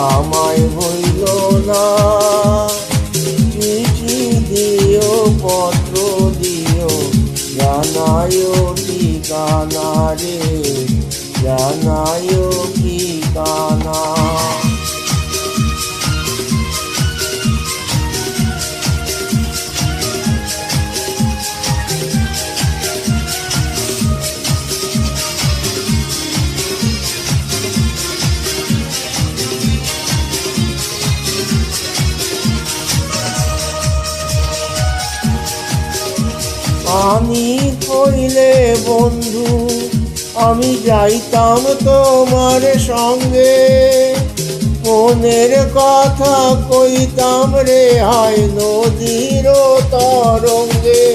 আমায় ভুইল না। চিঠি দিও পত্র দিও জানায়ও ঠিকানা রে, জানায়ও ঠিকানা। আমি হইলে বন্ধু আমি যাইতাম তোমার সঙ্গে, মনের কথা কইতাম রে হায় নদীর তরঙ্গে।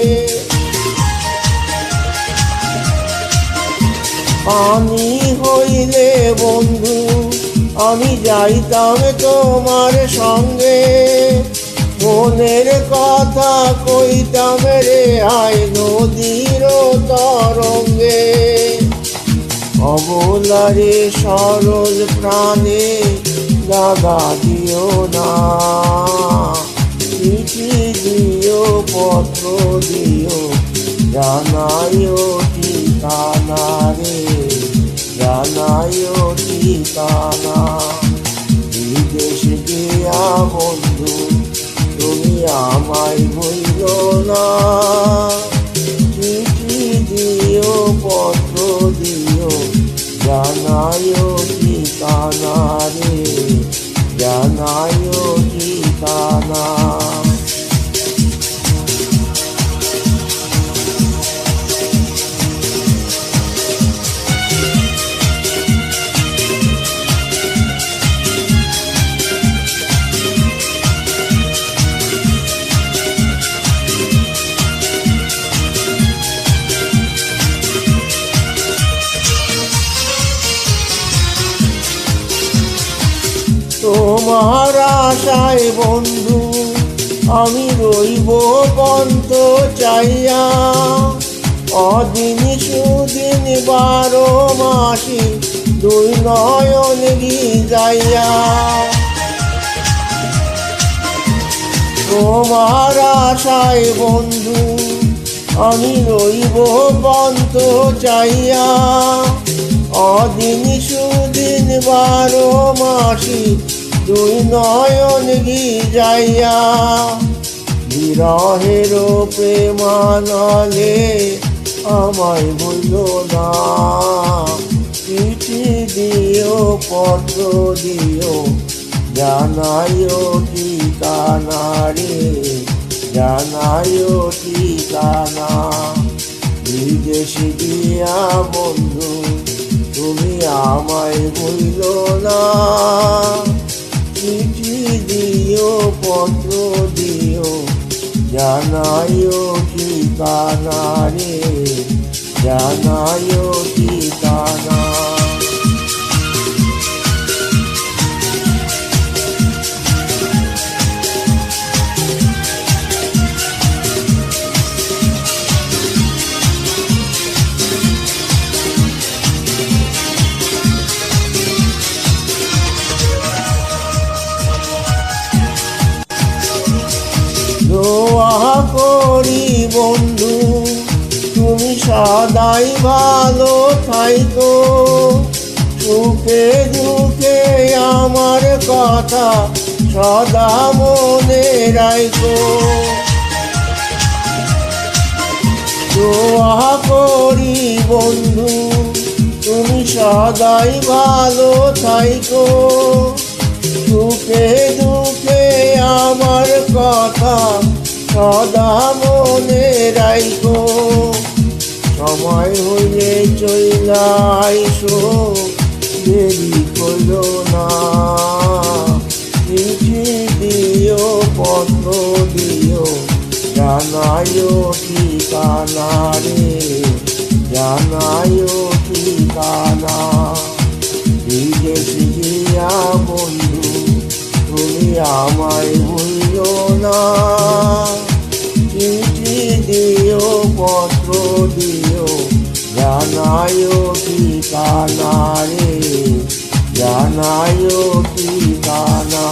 আমি হইলে বন্ধু আমি যাইতাম তোমার সঙ্গে, মনের কথা কইতাম রে হায় নদীর তরঙ্গে। অবলারে সরল প্রাণে দাগা দিও না, চিঠি দিও পত্র দিও জানায়ও ঠিকানা রে, জানায়ও ঠিকানা। বিদেশ গিয়া বন্ধু তুমি আমায় ভুইল না। চিঠি দিও পত্র দিও জানায়ও ঠিকানা রে, জানায়ও ঠিকানা। তোমার আশায় বন্ধু আমি রইব পন্ত চাইয়া, অদিন সুদিন 12 মাসি দুই নয়ন ভিজাইয়া। তোমার আশায় বন্ধু আমি রইব পন্ত চাইয়া, অদিন সুদিন 12 মাসি দুই নয়ন ভিজাইয়া। বিরহের প্রেমানলে আমায় ভুইল না, চিঠি দিও পত্র দিও জানায়ও ঠিকানা রে, জানায়ও ঠিকানা। বিদেশ গিয়া বন্ধু তুমি আমায় ভুইল না, চিঠি দিও পত্র দিও জানায়ও ঠিকানা রে, জানায়ও ঠিকানা। দোয়া করি বন্ধু তুমি সদাই ভালো থাইকো, সুখে দুঃখে আমার কথা সদা মনে রাইকো। দোয়া করি বন্ধু তুমি সদাই ভালো থাইকো, সুখে দুঃখে আমার কথা সদা মনে রাইকো। সময় হইলে চইলা আইসো দেরি করো না, চিঠি দিও পত্র দিও জানায়ও ঠিকানা রে, জানায়ও ঠিকানা। বিদেশ গিয়া বন্ধু তুমি আমায় ভুইল না, চিঠি দিও পত্র দিও জানায়ও ঠিকানা রে, জানায় ঠিকানা।